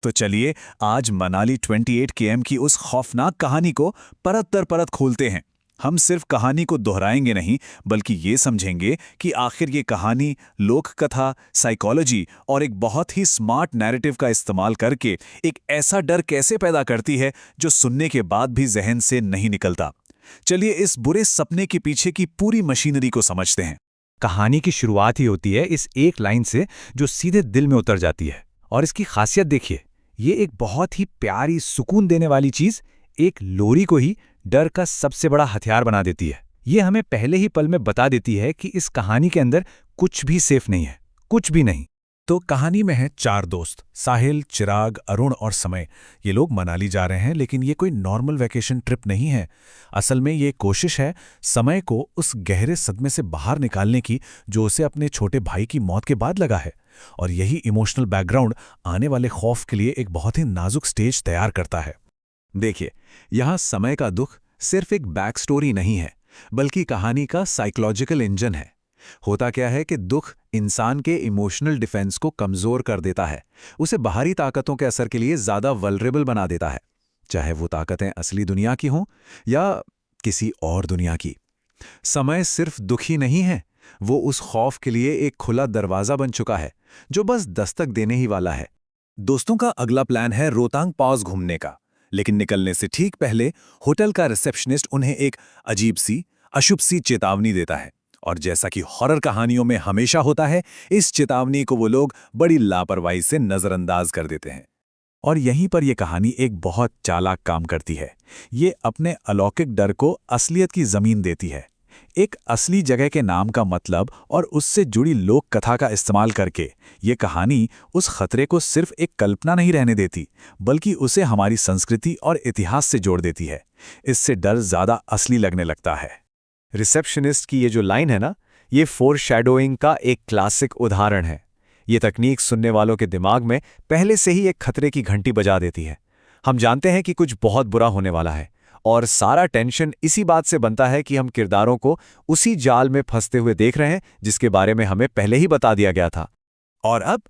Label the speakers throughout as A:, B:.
A: तो चलिए आज मनाली 28 केएम की उस खौफनाक कहानी को परत दर परत खोलते हैं। हम सिर्फ कहानी को दोहराएंगे नहीं, बल्कि ये समझेंगे कि आखिर ये कहानी लोक कथा, साइकोलॉजी और एक बहुत ही स्मार्ट नैरेटिव का इस्तेमाल करके एक ऐसा डर कैसे पैदा करती है जो सुनने के बाद भी जहन से नहीं निकलता। चलिए इस बुरे सपने के पीछे की पूरी मशीनरी को समझते हैं।
B: कहानी की शुरुआत ही होती है इस एक लाइन से जो सीधे दिल में उतर जाती है। और इसकी खासियत देखिए, ये एक बहुत ही प्यारी सुकून देने वाली चीज एक लोरी को ही डर का सबसे बड़ा हथियार बना देती है। ये हमें पहले ही पल में बता देती है कि इस कहानी के अंदर कुछ भी सेफ नहीं है, कुछ भी नहीं।
A: तो कहानी में है 4 दोस्त, साहिल, चिराग, अरुण और समय। ये लोग मनाली जा रहे हैं, लेकिन ये कोई नॉर्मल वैकेशन ट्रिप नहीं है। असल में ये कोशिश है समय को उस गहरे सदमे से बाहर निकालने की जो उसे अपने छोटे भाई की मौत के बाद लगा है। और यही इमोशनल बैकग्राउंड आने वाले खौफ के लिए एक बहुत ही नाजुक स्टेज तैयार करता है। देखिए, यहाँ समय का दुख सिर्फ एक बैक स्टोरी नहीं है, बल्कि कहानी का साइकोलॉजिकल इंजन है। होता क्या है कि दुख इंसान के इमोशनल डिफेंस को कमजोर कर देता है, उसे बाहरी ताकतों के असर के लिए ज्यादा वल्नरेबल बना देता है, चाहे वो ताकतें असली दुनिया की हों या किसी और दुनिया की। समय सिर्फ दुखी नहीं है, वो उस खौफ के लिए एक खुला दरवाजा बन चुका है जो बस दस्तक देने ही वाला है। दोस्तों का अगला प्लान है रोहतांग पास घूमने का, लेकिन निकलने से ठीक पहले होटल का रिसेप्शनिस्ट उन्हें एक अजीब सी, अशुभ सी चेतावनी देता है। और जैसा कि हॉरर कहानियों में हमेशा होता है, इस चेतावनी को वो लोग बड़ी लापरवाही से नजरअंदाज कर देते हैं। और यहीं पर यह कहानी एक बहुत चालाक काम करती है। ये अपने अलौकिक डर को असलियत की जमीन देती है। एक असली जगह के नाम का मतलब और उससे जुड़ी लोक कथा का इस्तेमाल करके ये कहानी उस खतरे को सिर्फ एक कल्पना नहीं रहने देती, बल्कि उसे हमारी संस्कृति और इतिहास से जोड़ देती है। इससे डर ज्यादा असली लगने लगता है।
B: रिसेप्शनिस्ट की ये जो लाइन है ना, ये फोरशैडोइंग का एक क्लासिक उदाहरण है। ये तकनीक सुनने वालों के दिमाग में पहले से ही एक खतरे की घंटी बजा देती है। हम जानते हैं कि कुछ बहुत बुरा होने वाला है, और सारा टेंशन इसी बात से बनता है कि हम किरदारों को उसी जाल में फंसते हुए देख रहे हैं जिसके बारे में हमें पहले ही बता दिया गया था।
A: और अब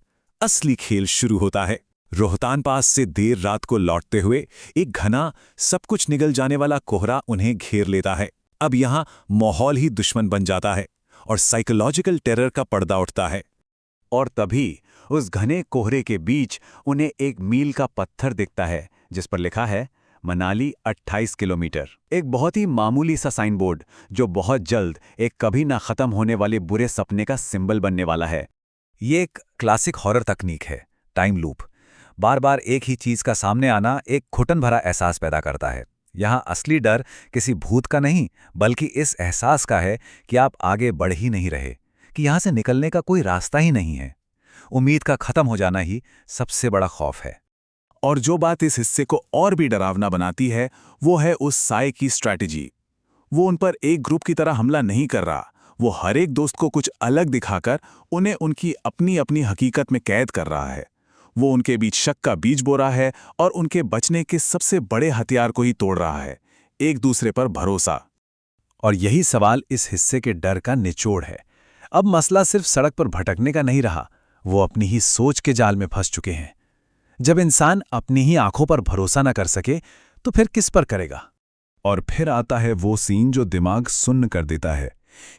A: असली खेल शुरू होता है। रोहतांग पास से देर रात को लौटते हुए एक घना, सब कुछ निगल जाने वाला कोहरा उन्हें घेर लेता है। अब यहाँ माहौल ही दुश्मन बन जाता है और साइकोलॉजिकल टेरर का पर्दा उठता है। और तभी उस घने कोहरे के बीच उन्हें एक मील का पत्थर दिखता है जिस पर लिखा है मनाली 28 किलोमीटर। एक बहुत ही मामूली सा साइन बोर्ड जो बहुत जल्द एक कभी ना खत्म होने वाले बुरे सपने का सिंबल बनने वाला है।
B: ये एक क्लासिक हॉरर तकनीक है, टाइम लूप। बार बार एक ही चीज का सामने आना एक घुटन भरा एहसास पैदा करता है। यहाँ असली डर किसी भूत का नहीं, बल्कि इस एहसास का है कि आप आगे बढ़ ही नहीं रहे, कि यहाँ से निकलने का कोई रास्ता ही नहीं है। उम्मीद का खत्म हो जाना ही सबसे बड़ा खौफ है।
A: और जो बात इस हिस्से को और भी डरावना बनाती है, वो है उस साए की स्ट्रैटेजी। वो उन पर एक ग्रुप की तरह हमला नहीं कर रहा, वो हर एक दोस्त को कुछ अलग दिखाकर उन्हें उनकी अपनी अपनी हकीकत में कैद कर रहा है। वो उनके बीच शक का बीज बो रहा है और उनके बचने के सबसे बड़े हथियार को ही तोड़ रहा है, एक दूसरे पर भरोसा।
B: और यही सवाल इस हिस्से के डर का निचोड़ है। अब मसला सिर्फ सड़क पर भटकने का नहीं रहा, वो अपनी ही सोच के जाल में फंस चुके हैं। जब इंसान अपनी ही आंखों पर भरोसा न कर सके तो फिर किस पर करेगा?
A: और फिर आता है वो सीन जो दिमाग सुन्न कर देता है।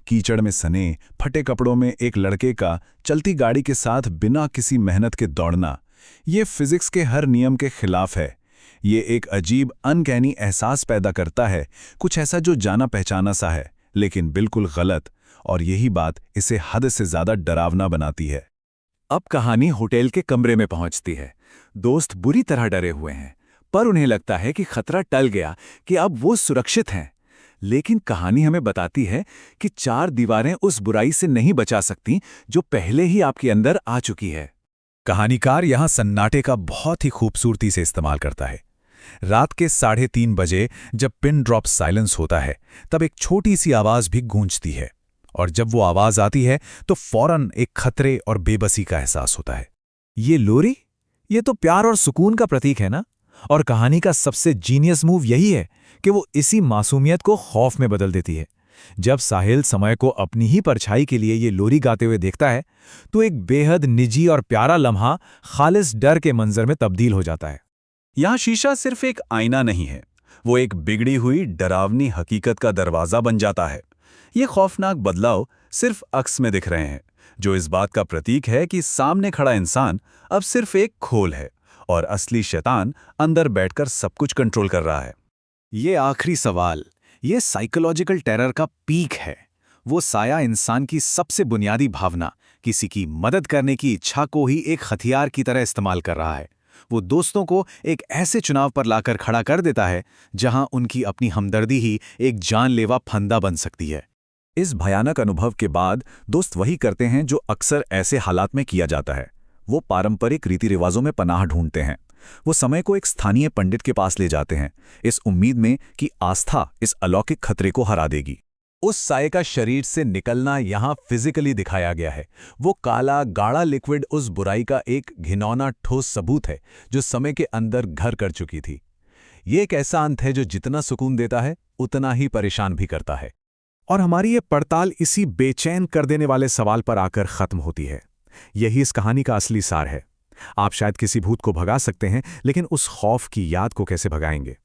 A: कीचड़ में सने, फटे कपड़ों में एक लड़के का चलती गाड़ी के साथ बिना किसी मेहनत के दौड़ना, ये फिजिक्स के हर नियम के खिलाफ है। ये एक अजीब अनकैनी एहसास पैदा करता है, कुछ ऐसा जो जाना पहचाना सा है, लेकिन बिल्कुल गलत। और यही बात इसे हद से ज्यादा डरावना बनाती है।
B: अब कहानी होटल के कमरे में पहुंचती है। दोस्त बुरी तरह डरे हुए हैं, पर उन्हें लगता है कि खतरा टल गया, कि अब वो सुरक्षित हैं। लेकिन कहानी हमें बताती है कि 4 दीवारें उस बुराई से नहीं बचा सकती जो पहले ही आपके अंदर आ चुकी है।
A: कहानीकार यहाँ सन्नाटे का बहुत ही खूबसूरती से इस्तेमाल करता है। रात के 3:30 बजे जब पिन ड्रॉप साइलेंस होता है, तब एक छोटी सी आवाज भी गूंजती है। और जब वो आवाज आती है तो फौरन एक खतरे और बेबसी का एहसास होता है।
B: ये लोरी, ये तो प्यार और सुकून का प्रतीक है ना? और कहानी का सबसे जीनियस मूव यही है कि वो इसी मासूमियत को खौफ में बदल देती है। जब साहिल समय को अपनी ही परछाई के लिए ये लोरी गाते हुए देखता है तो एक बेहद निजी और प्यारा लम्हा खालिस डर के मंजर में तब्दील हो जाता है।
C: यहाँ शीशा सिर्फ एक आईना नहीं है, वो एक बिगड़ी हुई डरावनी हकीकत का दरवाज़ा बन जाता है। ये खौफनाक बदलाव सिर्फ अक्स में दिख रहे हैं, जो इस बात का प्रतीक है कि सामने खड़ा इंसान अब सिर्फ एक खोल है और असली शैतान अंदर बैठकर सब कुछ कंट्रोल कर रहा है।
B: ये आखिरी सवाल, ये साइकोलॉजिकल टेरर का पीक है। वो साया इंसान की सबसे बुनियादी भावना, किसी की मदद करने की इच्छा को ही एक हथियार की तरह इस्तेमाल कर रहा है। वो दोस्तों को एक ऐसे चुनाव पर लाकर खड़ा कर देता है जहां उनकी अपनी हमदर्दी ही एक जानलेवा फंदा बन सकती है।
C: इस भयानक अनुभव के बाद दोस्त वही करते हैं जो अक्सर ऐसे हालात में किया जाता है। वो पारंपरिक रीति रिवाजों में पनाह ढूंढते हैं। वो समय को एक स्थानीय पंडित के पास ले जाते हैं, इस उम्मीद में कि आस्था इस अलौकिक खतरे को हरा देगी। उस साये का शरीर से निकलना यहाँ फिजिकली दिखाया गया है। वो काला गाढ़ा लिक्विड उस बुराई का एक घिनौना ठोस सबूत है जो समय के अंदर घर कर चुकी थी। ये एक ऐसा अंत है जो जितना सुकून देता है उतना ही परेशान भी करता है।
B: और हमारी ये पड़ताल इसी बेचैन कर देने वाले सवाल पर आकर खत्म होती है। यही इस कहानी का असली सार है। आप शायद किसी भूत को भगा सकते हैं, लेकिन उस खौफ की याद को कैसे भगाएंगे?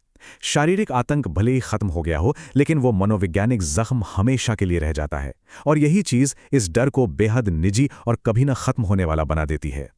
B: शारीरिक आतंक भले ही खत्म हो गया हो, लेकिन वो मनोवैज्ञानिक जख्म हमेशा के लिए रह जाता है। और यही चीज़ इस डर को बेहद निजी और कभी न खत्म होने वाला बना देती है।